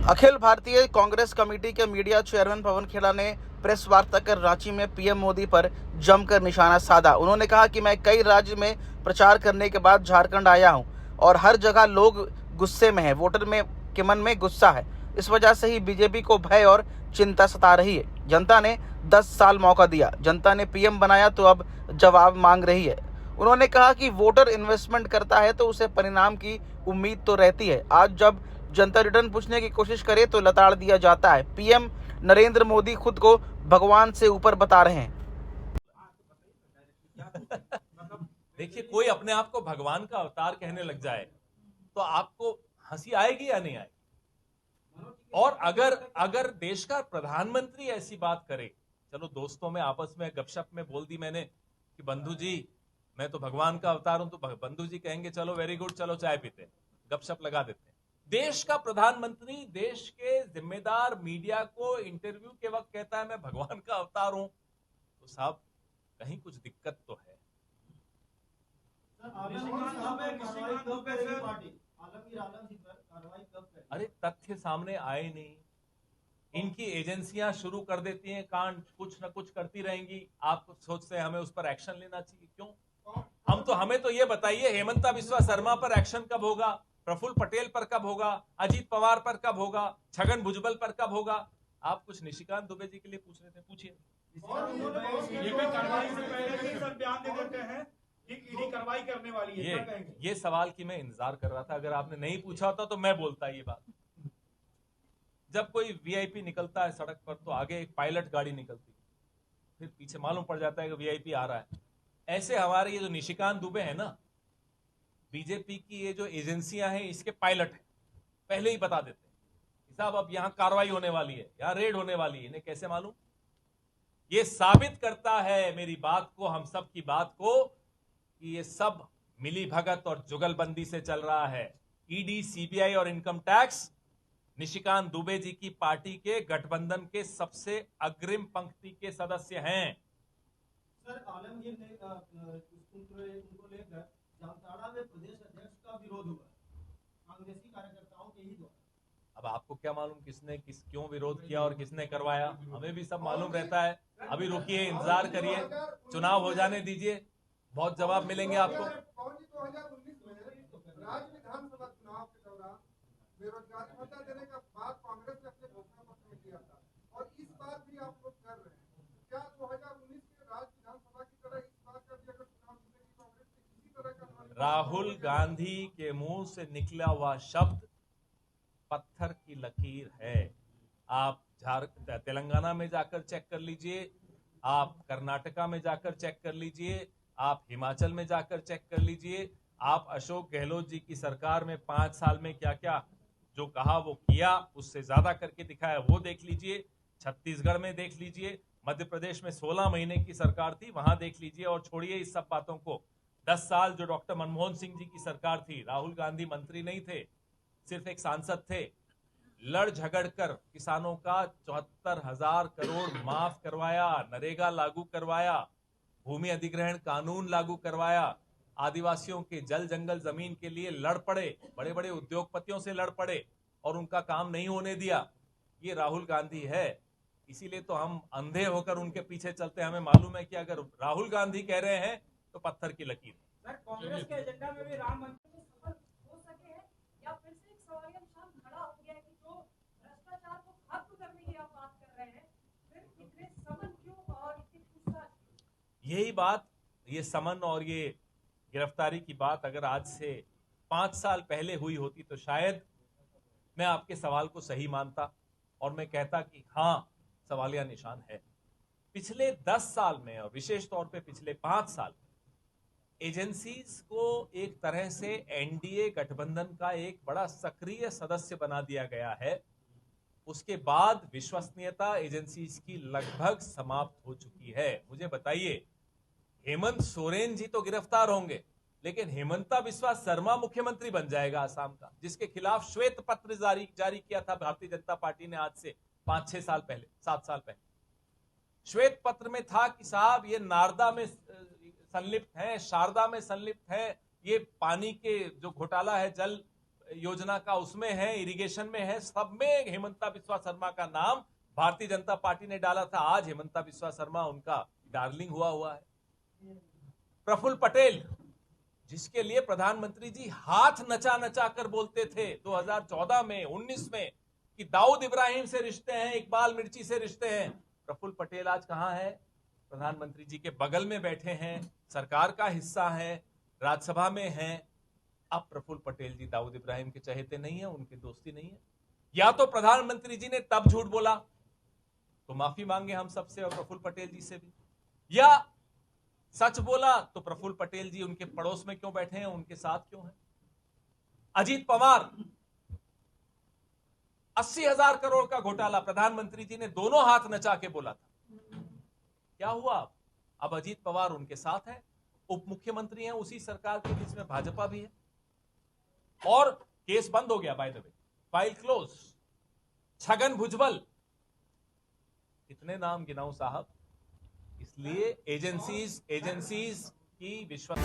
Akhil Bharatiya Congress committee के media chairman Pawan Khera ने press वार्ता कर रांची में पीएम मोदी पर जमकर निशाना साधा। उन्होंने कहा कि मैं कई राज्य में प्रचार करने के बाद झारखंड आया हूं और हर जगह लोग गुस्से में हैं, वोटर के मन में गुस्सा है। इस वजह से ही बीजेपी को भय और चिंता सता रही है। जनता ने 10 साल मौका दिया, जनता ने पीएम बनाया तो अब जवाब मांग रही है। उन्होंने कहा कि वोटर इन्वेस्टमेंट करता है तो उसे परिणाम की उम्मीद तो रहती है। आज जब जनता रिटर्न पूछने की कोशिश करे तो लताड़ दिया जाता है। पीएम नरेंद्र मोदी खुद को भगवान से ऊपर बता रहे हैं। देखिए, कोई अपने आप को भगवान का अवतार कहने लग जाए तो आपको हंसी आएगी या नहीं आएगी? और अगर देश का प्रधानमंत्री ऐसी बात करे, चलो दोस्तों में आपस में गपशप में बोल दी मैंने कि बंधु जी मैं तो भगवान का अवतार हूं, तो बंधु जी कहेंगे चलो वेरी गुड, चलो चाय पीते, गपशप लगा देते हैं। देश का प्रधानमंत्री देश के जिम्मेदार मीडिया को इंटरव्यू के वक्त कहता है मैं भगवान का अवतार हूं, तो साहब कहीं कुछ दिक्कत तो है। अरे तथ्य सामने आए नहीं, इनकी एजेंसियां शुरू कर देती हैं कांड, कुछ न कुछ करती रहेंगी। आप सोचते हैं हमें उस पर एक्शन लेना चाहिए? क्यों? हमें तो ये बताइए, हेमंता बिस्वा शर्मा पर एक्शन कब होगा, प्रफुल्ल पटेल पर कब होगा, अजीत पवार पर कब होगा, छगन भुजबल पर कब होगा? आप कुछ निशिकांत दुबे जी के लिए पूछ रहे थे, पूछिए। कार्रवाई करने वाली है, ये सवाल की मैं इंतजार कर रहा था। अगर आपने नहीं पूछा होता तो मैं बोलता ये बात। जब कोई वीआईपी निकलता है सड़क पर तो आगे एक पायलट गाड़ी निकलती है, फिर पीछे मालूम पड़ जाता है कि वीआईपी आ रहा है। ऐसे हमारे ये जो निशिकांत दुबे है ना, बीजेपी की ये जो एजेंसियां हैं इसके पायलट हैं, पहले ही बता देते हैं साहब अब यहां कार्रवाई होने वाली है, यहां रेड होने वाली है। इन्हें कैसे मालूम? ये साबित करता है मेरी बात को, हम सब की बात को, कि ये सब मिली भगत और जुगलबंदी से चल रहा है। ईडी, सीबीआई और इनकम टैक्स निशिकांत दुबे जी की पार्टी के गठबंधन के सबसे अग्रिम पंक्ति के सदस्य हैं। सर, आलमगीर ने उनको लेकर जामताड़ा में प्रदेश अध्यक्ष का विरोध हुआ कांग्रेसी कार्यकर्ताओं के ही द्वारा। अब आपको क्या मालूम किसने क्यों विरोध किया और किसने करवाया? हमें भी सब मालूम रहता है। अभी रुकिए, इंतजार करिए, चुनाव हो जाने दीजिए, बहुत जवाब मिलेंगे आपको। 2019 में राज्य विधानसभा चुनाव के दौरान बेरोजगारी भत्ता देने का बात कांग्रेस ने अपने घोषणा पत्र में किया था और इस बार भी आप लोग कर रहे हैं। क्या 2019 के राज्य विधानसभा की तरह इस बार का भी अगर चुनाव जीतेगी कांग्रेस ने इसी तरह का? राहुल गांधी के मुंह से निकला हुआ शब्द पत्थर की लकीर है। आप तेलंगाना में जाकर चेक कर लीजिए, आप कर्नाटका में जाकर चेक कर लीजिए, आप हिमाचल में जाकर चेक कर लीजिए, आप अशोक गहलोत जी की सरकार में 5 साल में क्या क्या जो कहा वो किया, उससे ज्यादा करके दिखाया वो देख लीजिए। छत्तीसगढ़ में देख लीजिए, मध्य प्रदेश में 16 महीने की सरकार थी, वहां देख लीजिए। और छोड़िए इस सब बातों को, 10 साल जो डॉक्टर मनमोहन सिंह जी की सरकार थी, राहुल गांधी मंत्री नहीं थे, सिर्फ एक सांसद थे, लड़ झगड़ कर किसानों का 74,000 करोड़ माफ करवाया, नरेगा लागू करवाया, भूमि अधिग्रहण कानून लागू करवाया, आदिवासियों के जल जंगल जमीन के लिए लड़ पड़े, बड़े बड़े उद्योगपतियों से लड़ पड़े और उनका काम नहीं होने दिया। ये राहुल गांधी है। इसीलिए तो हम अंधे होकर उनके पीछे चलते हैं। हमें मालूम है कि अगर राहुल गांधी कह रहे हैं तो पत्थर की लकीर। सर, कांग्रेस के एजेंडा में भी राम मंदिर हो सके है या फिर से एक सवालिया निशान खड़ा हो गया है कि जो भ्रष्टाचार को खत्म करने की आप बात कर रहे हैं, फिर इतने समन क्यों और इतनी पूछताछ क्यों? यही बात, ये समन और ये गिरफ्तारी की बात अगर आज से 5 साल पहले हुई होती तो शायद मैं आपके सवाल को सही मानता और मैं कहता कि हाँ सवालिया निशान है। पिछले 10 साल में और विशेष तौर पे पिछले 5 साल एजेंसीज को एक तरह से एनडीए गठबंधन का एक बड़ा सक्रिय सदस्य बना दिया गया है। उसके बाद विश्वसनीयता एजेंसीज की लगभग समाप्त हो चुकी है। मुझे बताइए, हेमंत सोरेन जी तो गिरफ्तार होंगे, लेकिन हेमंता बिस्वा शर्मा मुख्यमंत्री बन जाएगा असम का, जिसके खिलाफ श्वेत पत्र जारी किया था भारतीय जनता पार्टी ने आज से 5-6 साल पहले, 7 साल पहले। श्वेत पत्र में था कि साहब ये नारदा में संलिप्त है, शारदा में संलिप्त है, ये पानी के जो घोटाला है, जल योजना का उसमें है, इरिगेशन में है, सब में हेमंता बिस्वा शर्मा का नाम भारतीय जनता पार्टी ने डाला था। आज हेमंता बिस्वा शर्मा उनका डार्लिंग हुआ है। प्रफुल्ल पटेल, जिसके लिए प्रधानमंत्री जी हाथ नचा नचा कर बोलते थे 2014 में 19 में कि दाऊद इब्राहिम से रिश्ते हैं, इकबाल मिर्ची से रिश्ते हैं। प्रफुल्ल पटेल आज कहां है? प्रधानमंत्री जी के बगल में बैठे हैं, सरकार का हिस्सा है, राज्यसभा में हैं। अब प्रफुल्ल पटेल जी दाऊद इब्राहिम के चहेते नहीं है, उनकी दोस्ती नहीं है। या तो प्रधानमंत्री जी ने तब झूठ बोला तो माफी मांगे हम सबसे और प्रफुल्ल पटेल जी से भी, या सच बोला तो प्रफुल्ल पटेल जी उनके पड़ोस में क्यों बैठे हैं, उनके साथ क्यों हैं। अजीत पवार, 80,000 करोड़ का घोटाला प्रधानमंत्री जी ने दोनों हाथ नचा के बोला था। क्या हुआ? अब अजीत पवार उनके साथ है, उप मुख्यमंत्री हैं उसी सरकार के, जिसमें भाजपा भी है, और केस बंद हो गया, by the way, file close. Chhagan Bhujbal, कितने नाम गिनाऊं साहब। इसलिए एजेंसीज की विश्वास